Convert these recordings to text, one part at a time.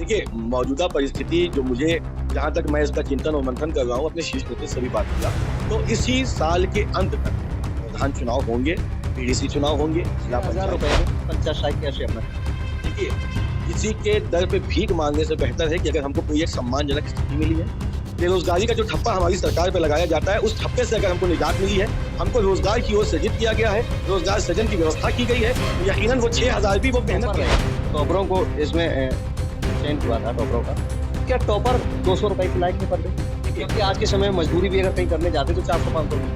देखिए, मौजूदा परिस्थिति जो मुझे जहाँ तक मैं इसका चिंतन और मंथन कर रहा हूँ, अपने शीर्ष नेतृत्व से भी बात किया, तो इसी साल के अंत तक प्रधान चुनाव होंगे, पीडीसी चुनाव होंगे, जिला 1000 पंचायत। रुपए में पंचायत सहायक कैसे अपना। देखिए, किसी के दर पे भीख मांगने से बेहतर है कि अगर हमको कोई एक सम्मानजनक स्थिति मिली है, बेरोजगारी का जो ठप्पा हमारी सरकार पे लगाया जाता है, उस ठप्पे से अगर हमको निजात मिली है, हमको रोजगार की ओर सृजित किया गया है, रोजगार सृजन की व्यवस्था की गई है, तो यकीनन वो 6000 भी वो मेहनत टॉपर करें। टॉपरों को इसमें चयन हुआ था टॉपरों का। क्या टॉपर 200 रुपए की लायक नहीं पड़ गए? क्योंकि आज के समय में मजदूरी भी अगर कहीं करने जाते तो 400-500 रुपए।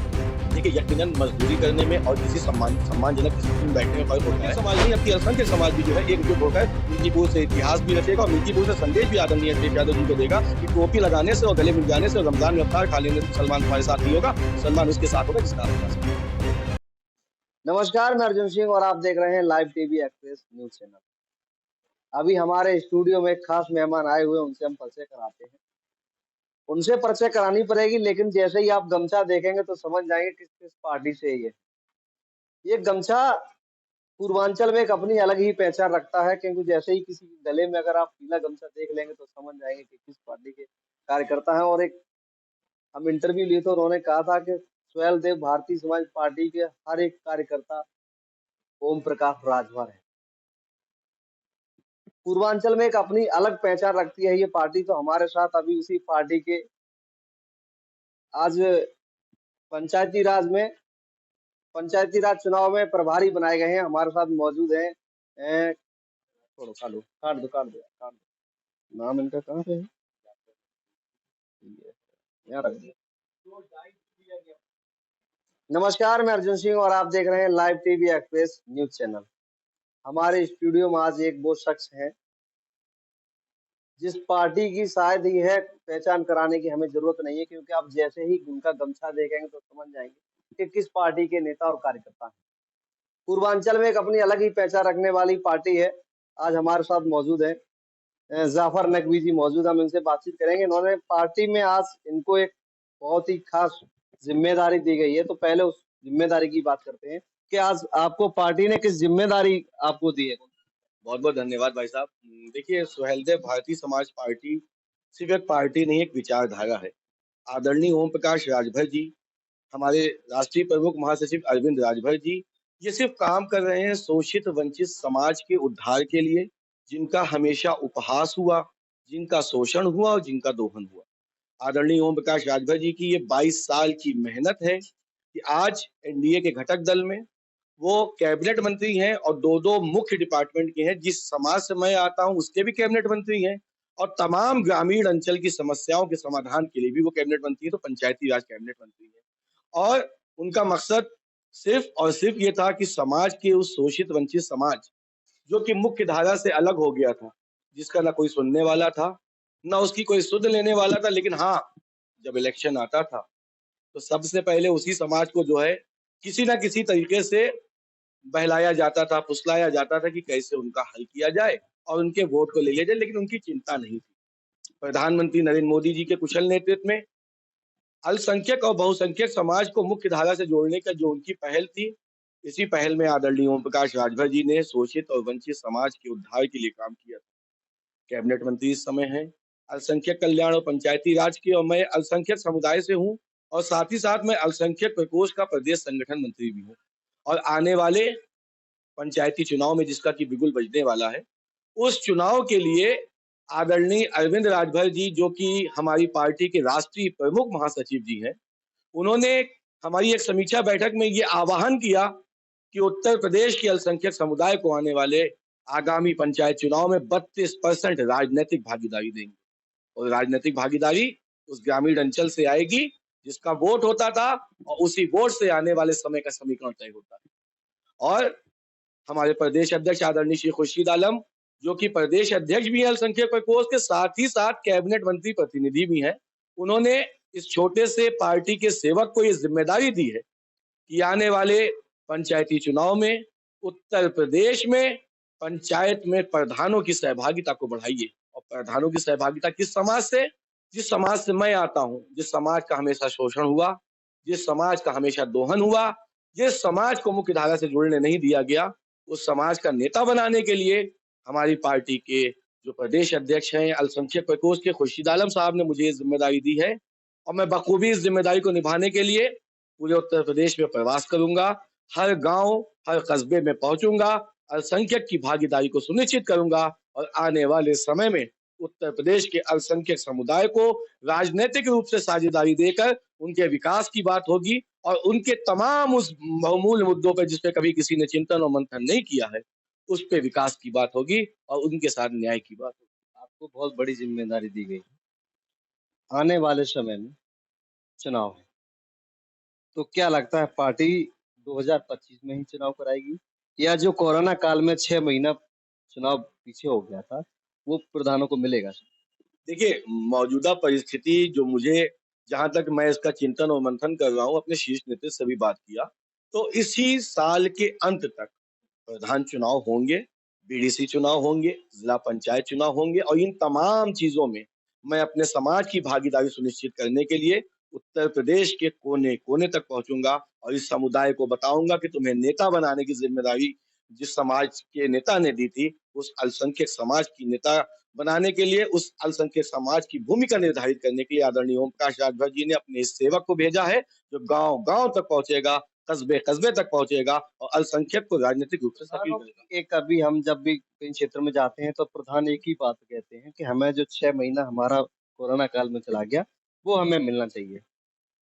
देखिए, यकीनन मजदूरी करने में और किसी सम्मानजनक स्थिति में बैठने में फर्क होता है। समाज नहीं, अपनी असंख्य समाज भी जो है एकजुट होकर मिल्कीपुर से इतिहास भी रचेगा और मिल्कीपुर से संदेश भी आदरणीय अखिलेश यादव जी को देगा कि टोपी लगाने से और गले मिल जाने से और रमजान में अफ्तार खा लेने से सलमान हमारे साथ नहीं होगा, सलमान उसके साथ होगा जिसका आप साथ होगा। नमस्कार, मैं अर्जुन सिंह और आप देख रहे हैं live TV express news channel. अभी हमारे स्टूडियो में एक खास मेहमान आए हुए हैं, उनसे हम परिचय कराते हैं। उनसे परिचय करानी पड़ेगी, लेकिन जैसे ही आप गमछा देखेंगे तो समझ जाएंगे किस किस पार्टी से है ये गमछा पूर्वांचल में एक अपनी अलग ही पहचान रखता है, क्योंकि जैसे ही किसी के गले में अगर आप पीला गमछा देख लेंगे तो समझ जाएंगे कि किस पार्टी के कार्यकर्ता हैं। और एक हम इंटरव्यू लिए तो उन्होंने कहा था कि स्वैल देव भारतीय समाज पार्टी के हर एक कार्यकर्ता ओम प्रकाश राजभर है। पूर्वांचल में एक अपनी अलग पहचान रखती है ये पार्टी। तो हमारे साथ अभी उसी पार्टी के आज पंचायती राज चुनाव में प्रभारी बनाए गए हैं, हमारे साथ मौजूद हैं। छोड़ो, काट दो। नाम इनका कहाँ पे है? यहाँ रख दो। नमस्कार, मैं अर्जुन सिंह और आप देख रहे हैं live TV express news channel. हमारे स्टूडियो में आज एक वो शख्स है जिस पार्टी की शायद ही है पहचान कराने की हमें जरूरत नहीं है, क्योंकि आप जैसे ही उनका गमछा देखेंगे तो समझ जाएंगे कि किस पार्टी के नेता और कार्यकर्ता हैं। पूर्वांचल में एक अपनी अलग ही पहचान रखने वाली पार्टी है। आज हमारे साथ मौजूद है जाफर नकवी जी मौजूद, हम इनसे बातचीत करेंगे। इन्होंने पार्टी में आज इनको एक बहुत ही खास जिम्मेदारी दी गई है, तो पहले उस जिम्मेदारी की बात करते हैं कि आज आपको पार्टी ने किस जिम्मेदारी आपको दी है। बहुत बहुत धन्यवाद भाई साहब। देखिए, सुहेलदेव भारतीय समाज पार्टी सिर्फ एक पार्टी नहीं, एक विचारधारा है। आदरणीय ओम प्रकाश राजभर जी, हमारे राष्ट्रीय प्रमुख महासचिव अरविंद राजभर जी, ये सिर्फ काम कर रहे हैं शोषित वंचित समाज के उद्धार के लिए, जिनका हमेशा उपहास हुआ, जिनका शोषण हुआ और जिनका दोहन हुआ। आदरणीय ओम प्रकाश राजभर जी की ये 22 साल की मेहनत है कि आज एनडीए के घटक दल में वो कैबिनेट मंत्री हैं और दो दो मुख्य डिपार्टमेंट के हैं। जिस समाज से मैं आता हूं उसके भी कैबिनेट मंत्री हैं और तमाम ग्रामीण अंचल की समस्याओं के समाधान के लिए भी वो कैबिनेट मंत्री है, तो पंचायती राज कैबिनेट मंत्री है। और उनका मकसद सिर्फ और सिर्फ ये था कि समाज के उस शोषित वंचित समाज जो कि मुख्य धारा से अलग हो गया था, जिसका ना कोई सुनने वाला था, ना उसकी कोई सुध लेने वाला था, लेकिन हाँ, जब इलेक्शन आता था तो सबसे पहले उसी समाज को जो है किसी ना किसी तरीके से बहलाया जाता था, फुसलाया जाता था कि कैसे उनका हल किया जाए और उनके वोट को ले लिया जाए, लेकिन उनकी चिंता नहीं थी। प्रधानमंत्री नरेंद्र मोदी जी के कुशल नेतृत्व में अल्पसंख्यक और बहुसंख्यक समाज को मुख्य धारा से जोड़ने का जो उनकी पहल थी, इसी पहल में आदरणीय ओम प्रकाश राजभर जी ने शोषित और वंचित समाज के उद्धार के लिए काम किया था। कैबिनेट मंत्री इस समय हैं अल्पसंख्यक कल्याण और पंचायती राज के, और मैं अल्पसंख्यक समुदाय से हूँ और साथ ही साथ मैं अल्पसंख्यक प्रकोष्ठ का प्रदेश संगठन मंत्री भी हूँ। और आने वाले पंचायती चुनाव में जिसका कि बिगुल बजने वाला है, उस चुनाव के लिए आदरणीय अरविंद राजभर जी, जो कि हमारी पार्टी के राष्ट्रीय प्रमुख महासचिव जी हैं, उन्होंने हमारी एक समीक्षा बैठक में ये आह्वान किया कि उत्तर प्रदेश के अल्पसंख्यक समुदाय को आने वाले आगामी पंचायत चुनाव में 32% राजनीतिक भागीदारी देंगे। और राजनीतिक भागीदारी उस ग्रामीण अंचल से आएगी जिसका वोट होता था, और उसी वोट से आने वाले समय का समीकरण तय होता है। और हमारे प्रदेश अध्यक्ष आदरणीय श्री खुर्शीद आलम, जो कि प्रदेश अध्यक्ष भी हैं अल्पसंख्यक प्रकोष्ठ के, साथ ही साथ कैबिनेट मंत्री प्रतिनिधि भी हैं, उन्होंने इस छोटे से पार्टी के सेवक को ये जिम्मेदारी दी है कि आने वाले पंचायती चुनाव में उत्तर प्रदेश में पंचायत में प्रधानों की सहभागिता को बढ़ाइए। और प्रधानों की सहभागिता किस समाज से? जिस समाज से मैं आता हूँ, जिस समाज का हमेशा शोषण हुआ, जिस समाज का हमेशा दोहन हुआ, जिस समाज को मुख्य धारा से जुड़ने नहीं दिया गया, उस समाज का नेता बनाने के लिए हमारी पार्टी के जो प्रदेश अध्यक्ष हैं अल्पसंख्यक प्रकोष्ठ के खुर्शीद आलम साहब ने मुझे ये ज़िम्मेदारी दी है और मैं बखूबी इस ज़िम्मेदारी को निभाने के लिए पूरे उत्तर प्रदेश में प्रवास करूँगा। हर गाँव, हर कस्बे में पहुँचूँगा, अल्पसंख्यक की भागीदारी को सुनिश्चित करूँगा और आने वाले समय में उत्तर प्रदेश के अल्पसंख्यक समुदाय को राजनैतिक रूप से साझेदारी देकर उनके विकास की बात होगी और उनके तमाम उस बहुमूल्य मुद्दों पर जिस पे कभी किसी ने चिंतन और मंथन नहीं किया है, उस पे विकास की बात होगी और उनके साथ न्याय की बात होगी। आपको बहुत बड़ी जिम्मेदारी दी गई है। आने वाले समय में चुनाव है, तो क्या लगता है पार्टी 2025 में ही चुनाव कराएगी या जो कोरोना काल में 6 महीना चुनाव पीछे हो गया था, वो प्रधानों को मिलेगा? देखिए, मौजूदा परिस्थिति जो मुझे जहाँ तक मैं इसका चिंतन और मंथन कर रहा हूँ, अपने शीर्ष नेतृत्व से भी बात किया, तो इसी साल के अंत तक प्रधान चुनाव होंगे, बीडीसी चुनाव होंगे, जिला पंचायत चुनाव होंगे और इन तमाम चीज़ों में मैं अपने समाज की भागीदारी सुनिश्चित करने के लिए उत्तर प्रदेश के कोने-कोने तक पहुँचूँगा और इस समुदाय को बताऊँगा कि तुम्हें नेता बनाने की ज़िम्मेदारी जिस समाज के नेता ने दी थी, उस अल्पसंख्यक समाज की नेता बनाने के लिए, उस अल्पसंख्यक समाज की भूमिका निर्धारित करने के लिए आदरणीय ओम प्रकाश राजभर जी ने अपने इस सेवक को भेजा है, जो गाँव-गाँव तक पहुँचेगा, कस्बे-कस्बे तक पहुँचेगा और अल्पसंख्यक को राजनीतिक रूप से सक्रिय प्रधानों करेगा। की एक अभी हम जब भी कई क्षेत्र में जाते हैं तो प्रधान एक ही बात कहते हैं कि हमें जो 6 महीना हमारा कोरोना काल में चला गया, वो हमें मिलना चाहिए।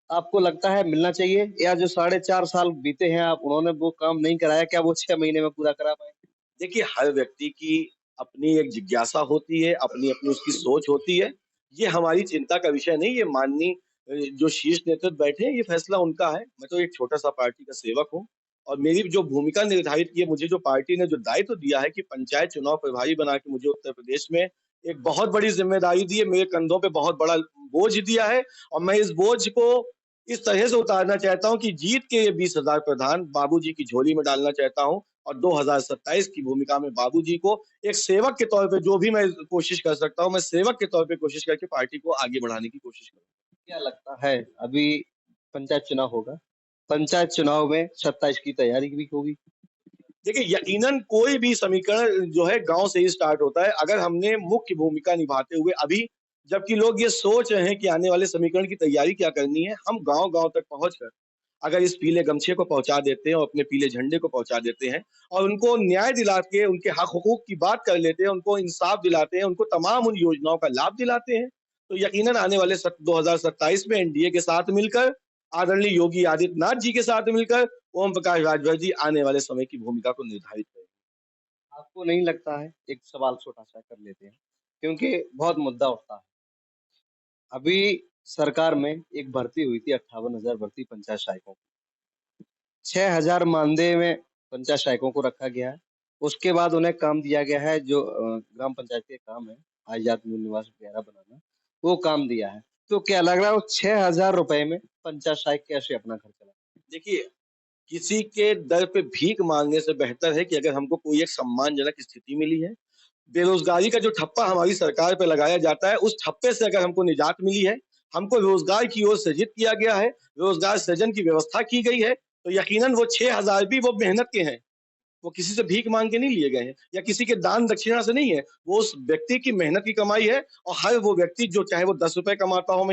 आपको लगता है मिलना चाहिए या जो 4.5 साल बीते हैं आप उन्होंने वो काम नहीं कराया, क्या वो 6 महीने में पूरा करा पाएँगे? देखिए, हर व्यक्ति की अपनी एक जिज्ञासा होती है, अपनी-अपनी उसकी सोच होती है। ये हमारी चिंता का विषय नहीं, ये माननीय जो शीर्ष नेतृत्व बैठे हैं, ये फैसला उनका है। मैं तो एक छोटा-सा पार्टी का सेवक हूँ और मेरी जो भूमिका निर्धारित की है, मुझे जो पार्टी ने जो दायित्व दिया है कि पंचायत चुनाव प्रभारी बना के मुझे उत्तर प्रदेश में एक बहुत बड़ी ज़िम्मेदारी दी है, मेरे कंधों पे बहुत बड़ा बोझ दिया है और मैं इस बोझ को इस तरह से उतारना चाहता हूँ कि जीत के ये 20,000 प्रधान बाबूजी की झोली में डालना चाहता हूँ और 2027 की भूमिका में बाबूजी को एक सेवक के तौर पे जो भी मैं कोशिश कर सकता हूँ, मैं सेवक के तौर पे कोशिश करके पार्टी को आगे बढ़ाने की कोशिश करूँगा। क्या लगता है अभी पंचायत चुनाव होगा, पंचायत चुनाव में 27 की तैयारी भी होगी? देखिए, यकीनन कोई भी समीकरण जो है गाँव से ही स्टार्ट होता है। अगर हमने मुख्य भूमिका निभाते हुए अभी जबकि लोग ये सोच रहे हैं कि आने वाले समीकरण की तैयारी क्या करनी है, हम गाँव-गाँव तक पहुँचकर अगर इस पीले गमछे को पहुँचा देते हैं और अपने पीले झंडे को पहुँचा देते हैं और उनको न्याय दिला के उनके हक-हुकूक की बात कर लेते हैं, उनको इंसाफ दिलाते हैं, उनको तमाम उन योजनाओं का लाभ दिलाते हैं, तो यकीनन आने वाले 2027 में एनडीए के साथ मिलकर, आदरणीय योगी आदित्यनाथ जी के साथ मिलकर ओम प्रकाश राजभर जी आने वाले समय की भूमिका को निर्धारित करेंगे। आपको नहीं लगता है, एक सवाल छोटा-सा कर लेते हैं, क्योंकि बहुत मुद्दा उठता है। अभी सरकार में एक भर्ती हुई थी 58,000 भर्ती पंचायत सहायकों की। 6,000 मानदेय में पंचायत सहायकों को रखा गया है। उसके बाद उन्हें काम दिया गया है जो ग्राम पंचायत के काम है, आयात मूल निवास वगैरह बनाना, वो काम दिया है। तो क्या लग रहा है वो 6,000 रुपए में पंचायत सहायक कैसे अपना घर चलाए? देखिए, किसी के दर पे भीख माँगने से बेहतर है कि अगर हमको कोई एक सम्मानजनक स्थिति मिली है, बेरोज़गारी का जो ठप्पा हमारी सरकार पे लगाया जाता है, उस ठप्पे से अगर हमको निजात मिली है, हमको रोज़गार की ओर सृजित किया गया है, रोज़गार सृजन की व्यवस्था की गई है, तो यकीनन वो 6,000 भी वो मेहनत के हैं। वो किसी से भीख माँग के नहीं लिए गए हैं या किसी के दान दक्षिणा से नहीं है। वो उस व्यक्ति की मेहनत की कमाई है और हर वो व्यक्ति जो चाहे वो ₹10 कमाता हो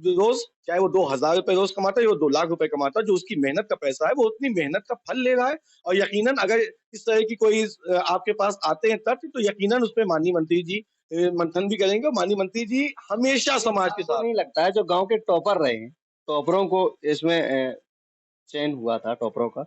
रोज़, चाहे वो ₹2,000 रोज़ कमाता है या वो 2 लाख रुपए कमाता है, जो उसकी मेहनत का पैसा है, वो उतनी मेहनत का फल ले रहा है और यकीनन अगर इस तरह की कोई आपके पास आते हैं तथ्य तो यकीनन उसपे माननीय मंत्री जी मंथन भी करेंगे और माननीय मंत्री जी हमेशा समाज के आपको साथ नहीं लगता है जो गाँव के टॉपर रहे हैं, टॉपरों को इसमें चयन हुआ था टॉपरों का,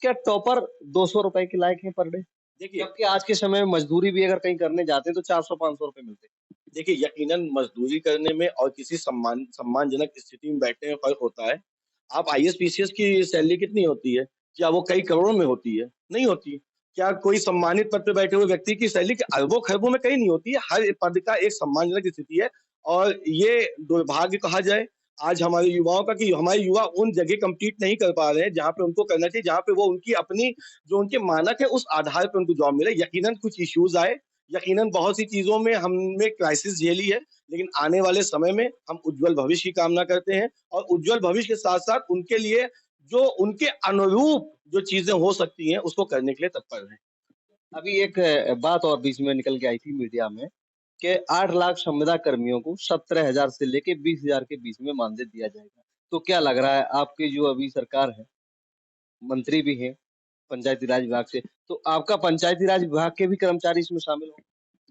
क्या टॉपर ₹200 के लायक हैं पर डे? देखिए जबकि आज के समय में मज़दूरी भी अगर कहीं करने जाते हैं तो 400-500 रुपए मिलते हैं। देखिए, यकीनन मज़दूरी करने में और किसी सम्मानजनक स्थिति में बैठने में फ़र्क होता है। आप आईएएस, पीसीएस की सैलरी कितनी होती है? क्या वो कई करोड़ों में होती है? नहीं होती। क्या कोई सम्मानित पद पे बैठे हुए व्यक्ति की सैलरी अरबों-खरबों में कहीं नहीं होती है। हर पद का एक सम्मानजनक स्थिति है और ये दुर्भाग्य कहा जाए आज हमारे युवाओं का कि हमारे युवा उन जगह कम्पीट नहीं कर पा रहे हैं, जहाँ पे उनको करना चाहिए, जहाँ पे वो उनकी अपनी जो उनके मानक है, उस आधार पे उनको जॉब मिले। यकीनन कुछ इश्यूज़ आए, यकीनन बहुत सी चीज़ों में हमने क्राइसिस झेली है, लेकिन आने वाले समय में हम उज्ज्वल भविष्य की कामना करते हैं और उज्ज्वल भविष्य के साथ-साथ उनके लिए जो उनके अनुरूप जो चीज़ें हो सकती हैं, उसको करने के लिए तत्पर हैं। अभी एक बात और बीच में निकल के आई थी मीडिया में कि 8 लाख संविदा कर्मियों को 17,000 से लेके 20,000 के बीच में मानदेय दिया जाएगा। तो क्या लग रहा है आपकी जो अभी सरकार है, मंत्री भी हैं पंचायती राज विभाग से, तो आपका पंचायती राज विभाग के भी कर्मचारी इसमें शामिल हों?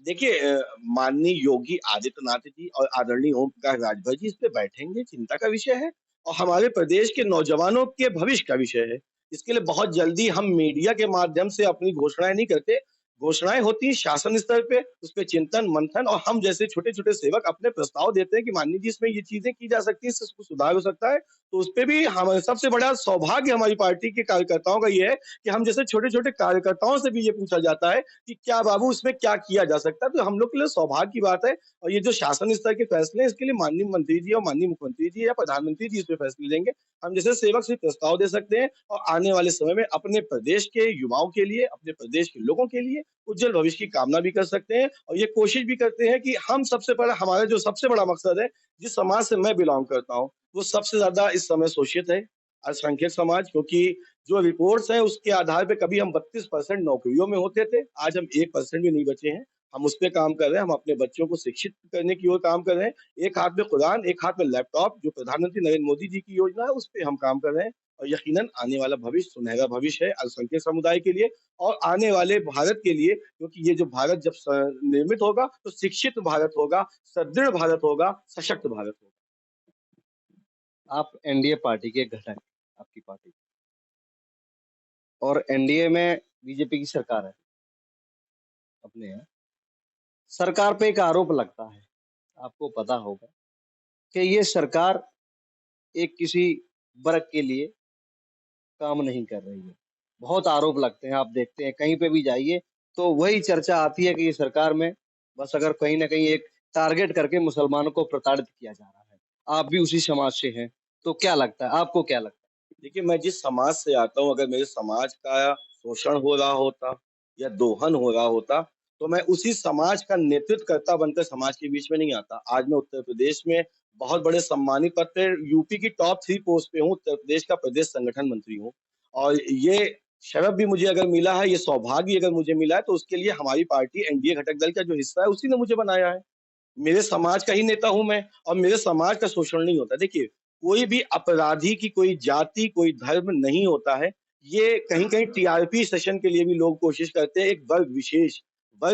देखिए माननीय योगी आदित्यनाथ जी और आदरणीय ओम प्रकाश राजभर जी इस पे बैठेंगे, चिंता का विषय है और हमारे प्रदेश के नौजवानों के भविष्य का विषय है। इसके लिए बहुत जल्दी हम मीडिया के माध्यम से अपनी घोषणाएँ नहीं करते। घोषणाएँ होती हैं शासन स्तर पे, उस पे चिंतन, मंथन और हम जैसे छोटे-छोटे सेवक अपने प्रस्ताव देते हैं कि माननीय जी इसमें ये चीज़ें की जा सकती हैं, इससे इसको सुधार हो सकता है। तो उसपे भी हम सबसे बड़ा सौभाग्य हमारी पार्टी के कार्यकर्ताओं का ये है कि हम जैसे छोटे-छोटे कार्यकर्ताओं से भी ये पूछा जाता है कि क्या बाबू इसमें क्या किया जा सकता है? तो हम लोग के लिए सौभाग्य की बात है और ये जो शासन स्तर के फैसले हैं इसके लिए माननीय मंत्री जी और माननीय मुख्यमंत्री जी या प्रधानमंत्री जी इस पे फैसले लेंगे। हम जैसे सेवक सिर्फ प्रस्ताव दे सकते हैं और आने वाले समय में अपने प्रदेश के युवाओं के लिए, अपने प्रदेश के लोगों के लिए उज्जवल भविष्य की कामना भी कर सकते हैं और ये कोशिश भी करते हैं कि हम सबसे पहले हमारा जो सबसे बड़ा मकसद है, जिस समाज से मैं बिलॉन्ग करता हूँ, वो सबसे ज़्यादा इस समय शोषित है, अल्पसंख्यक समाज क्योंकि जो रिपोर्ट्स हैं उसके आधार पे कभी हम 32% नौकरियों में होते थे, आज हम 1% भी नहीं बचे हैं। हम उस पे काम कर रहे हैं, हम अपने बच्चों को शिक्षित करने की ओर काम कर रहे हैं। एक हाथ में कुरान, एक हाथ में लैपटॉप जो प्रधानमंत्री नरेंद्र मोदी जी की योजना है, उस पे हम काम कर रहे हैं और यकीनन आने वाला भविष्य सुनहरा भविष्य है अल्पसंख्यक समुदाय के लिए और आने वाले भारत के लिए क्योंकि ये जो भारत जब निर्मित होगा, तो शिक्षित भारत होगा, सुदृढ़ भारत होगा, सशक्त भारत होगा। आप एनडीए पार्टी के घटक हैं, आपकी पार्टी और एनडीए में बीजेपी की सरकार है अपने यहाँ। सरकार पे एक आरोप लगता है, आपको पता होगा कि ये सरकार एक किसी वर्ग के लिए काम नहीं कर रही है। बहुत आरोप लगते हैं, आप देखते हैं कहीं पे भी जाइए तो वही चर्चा आती है कि ये सरकार में बस अगर कहीं न कहीं एक टारगेट करके मुसलमानों को प्रताड़ित किया जा रहा है। आप भी उसी समाज से हैं, तो क्या लगता है, आपको क्या लगता है? देखिए, मैं जिस समाज से आता हूँ, अगर मेरे समाज का शोषण हो रहा होता या दोहन हो रहा होता, तो मैं उसी समाज का नेतृत्वकर्ता बनकर समाज के बीच में नहीं आता। आज मैं उत्तर प्रदेश में बहुत बड़े सम्मानित पद पे यूपी की टॉप 3 पोस्ट पे हूँ, उत्तर प्रदेश का प्रदेश संगठन मंत्री हूँ। और ये शरफ़ भी मुझे अगर मिला है, ये सौभाग्य अगर मुझे मिला है, तो उसके लिए हमारी पार्टी एनडीए घटक दल का जो हिस्सा है, उसी ने मुझे बनाया है। मेरे समाज का ही नेता हूँ मैं और मेरे समाज का शोषण नहीं होता। देखिए, कोई भी अपराधी की कोई जाति, कोई धर्म नहीं होता है। ये कहीं-कहीं टीआरपी सेशन के लिए भी लोग कोशिश करते हैं, एक वर्ग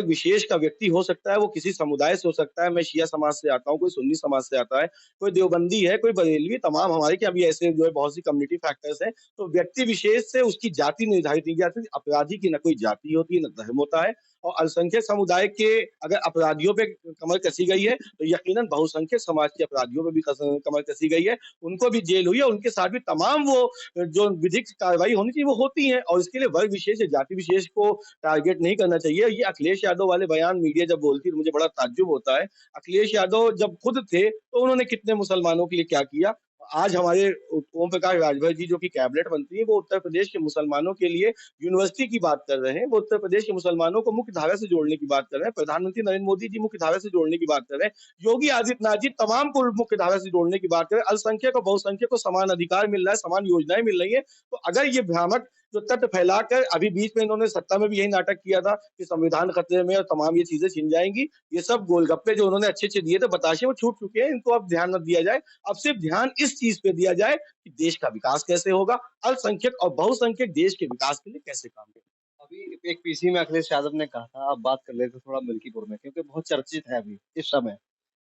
विशेष का व्यक्ति हो सकता है, वो किसी समुदाय से हो सकता है, मैं शिया समाज से आता हूँ, कोई सुन्नी समाज से आता है, कोई देवबंदी है, कोई बरेलवी, तमाम हमारे क्या अभी ऐसे जो है बहुत सी कम्युनिटी फैक्टर्स हैं। तो व्यक्ति विशेष से उसकी जाति निर्धारित नहीं की जाती, अपराधी की ना कोई जाति होती है, ना धर्म होता है। और अल्पसंख्यक समुदाय के अगर अपराधियों पे कमर कसी गई है, तो यकीनन बहुसंख्यक समाज के अपराधियों पे भी कमर कसी गई है। उनको भी जेल हुई है, उनके साथ भी तमाम वो जो विधिक कार्रवाई होनी चाहिए, वो होती है और इसके लिए वर्ग विशेष या जाति विशेष को टारगेट नहीं करना चाहिए। ये अखिलेश यादव वाले बयान मीडिया जब बोलती है, तो मुझे बड़ा ताज्जुब होता है। अखिलेश यादव जब खुद थे, तो उन्होंने कितने मुसलमानों के लिए क्या किया? आज हमारे ओम प्रकाश राजभर जी जो कि कैबिनेट मंत्री हैं, वो उत्तर प्रदेश के मुसलमानों के लिए यूनिवर्सिटी की बात कर रहे हैं, वो उत्तर प्रदेश के मुसलमानों को मुख्य धारा से जोड़ने की बात कर रहे हैं, प्रधानमंत्री नरेंद्र मोदी जी मुख्य धारा से जोड़ने की बात कर रहे हैं, योगी आदित्यनाथ जी तमाम को मुख्य धारा से जोड़ने की बात कर रहे हैं, अल्पसंख्यक और बहुसंख्यक को समान अधिकार मिल रहा है, समान योजनाएं मिल रही हैं, तो अगर ये भ्रामक जो तथ्य फैलाकर अभी बीच में इन्होंने सत्ता में भी यही नाटक किया था कि संविधान खतरे में और तमाम ये चीजें छिन जाएंगी, ये सब गोलगप्पे जो उन्होंने अच्छे-अच्छे दिए थे बताशे वो छूट चुके हैं, इनको अब ध्यान मत दिया जाए। अब सिर्फ ध्यान इस चीज पे दिया जाए कि देश का विकास कैसे होगा, अल्पसंख्यक और बहुसंख्यक देश के विकास के लिए कैसे काम करें। अभी एक पीसी में अखिलेश यादव ने कहा था, आप बात कर लेते थोड़ा मिल्कीपुर में क्योंकि बहुत चर्चित है अभी इस समय।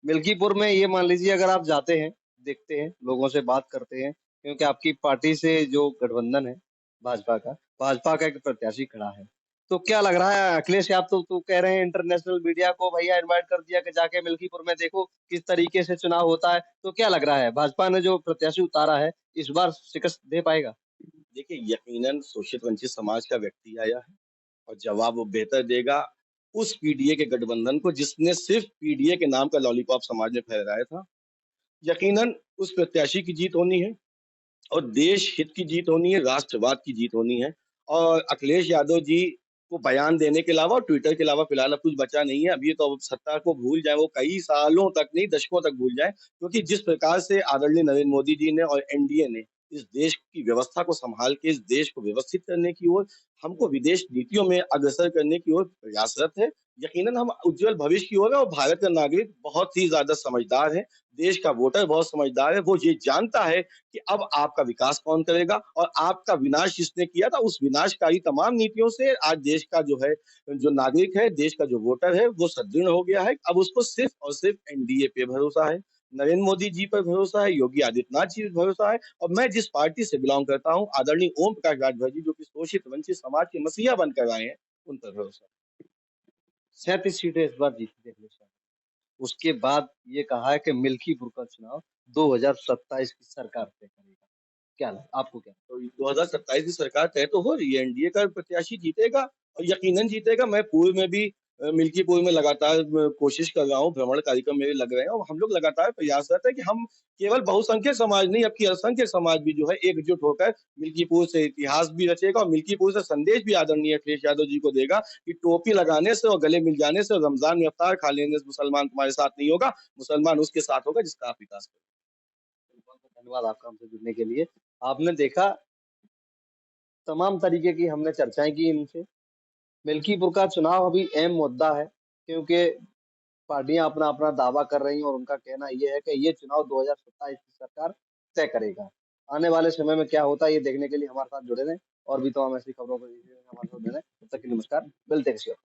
मिल्कीपुर में ये मान लीजिए अगर आप जाते हैं, देखते हैं, लोगों से बात करते हैं, क्योंकि आपकी पार्टी से जो गठबंधन है भाजपा का एक प्रत्याशी खड़ा है। तो क्या लग रहा है अखिलेश यादव तो कह रहे हैं इंटरनेशनल मीडिया को भैया इनवाइट कर दिया कि जाके मिल्कीपुर में देखो किस तरीके से चुनाव होता है। तो क्या लग रहा है भाजपा ने जो प्रत्याशी उतारा है, इस बार शिकस्त दे पाएगा? देखिए, यकीनन शोषित वंचित समाज का व्यक्ति आया है और जवाब वो बेहतर देगा उस पीडीए के गठबंधन को जिसने सिर्फ पीडीए के नाम का लॉलीपॉप समाज में फहराया था। यकीनन उस प्रत्याशी की जीत होनी है और देश हित की जीत होनी है, राष्ट्रवाद की जीत होनी है और अखिलेश यादव जी को बयान देने के अलावा और ट्विटर के अलावा फिलहाल अब कुछ बचा नहीं है। अब ये तो अब सत्ता को भूल जाएँ, वो कई सालों तक नहीं, दशकों तक भूल जाएँ क्योंकि जिस प्रकार से आदरणीय नरेंद्र मोदी जी ने और एनडीए ने इस देश की व्यवस्था को सँभाल के इस देश को व्यवस्थित करने की ओर, हमको विदेश नीतियों में अग्रसर करने की ओर प्रयासरत है। यकीनन हम उज्ज्वल भविष्य की ओर है और भारत का नागरिक बहुत ही ज़्यादा समझदार है, देश का वोटर बहुत समझदार है, वो ये जानता है कि अब आपका विकास कौन करेगा और आपका विनाश जिसने किया था, उस विनाशकारी तमाम नीतियों से आज देश का जो है, जो नागरिक है, देश का जो वोटर है, वो सुदृढ़ हो गया है। अब उसको सिर्फ़ और सिर्फ़ एनडीए पे भरोसा है, नरेंद्र मोदी जी पर भरोसा है, योगी आदित्यनाथ जी पर भरोसा है और मैं जिस पार्टी से बिलॉन्ग करता हूँ, आदरणीय ओम प्रकाश राजभर जी, जो कि शोषित वंचित समाज के मसीहा बनकर आए हैं, उन पर भरोसा है। 37 सीटें इस बार जीती थी अखिलेश यादव। उसके बाद ये कहा है कि मिल्कीपुर का चुनाव 2027 की सरकार तय करेगा। क्या लग आपको क्या? तो 2027 की सरकार तय तो हो रही है, एनडीए का प्रत्याशी जीतेगा और यकीनन जीतेगा। मैं पूर्व में भी मिल्कीपुर में लगातार कोशिश कर रहा हूँ, भ्रमण कार्यक्रम मेरे लग रहे हैं और हम लोग लगातार प्रयासरत है कि हम केवल बहुसंख्यक समाज नहीं, अब की अल्पसंख्यक समाज भी जो है एकजुट होकर मिल्कीपुर से इतिहास भी रचेगा और मिल्कीपुर से संदेश भी आदरणीय अखिलेश यादव जी को देगा कि टोपी लगाने से और गले मिल जाने से और रमज़ान में इफ्तार खा लेने से मुसलमान तुम्हारे साथ नहीं होगा, मुसलमान उसके साथ होगा जिसका आप विकास करें। बहुत-बहुत धन्यवाद आपका हमसे जुड़ने के लिए। आपने देखा तमाम तरीके की हमने चर्चाएँ की इनसे। मिल्कीपुर का चुनाव अभी अहम मुद्दा है क्योंकि पार्टियां अपना-अपना दावा कर रही हैं और उनका कहना ये है कि ये चुनाव 2027 की सरकार तय करेगा। आने वाले समय में क्या होता है ये देखने के लिए हमारे साथ जुड़े रहें और भी तमाम ऐसी खबरों के लिए हमारे साथ जुड़े रहें। तब तक के लिए नमस्कार, मिलते हैं किसी और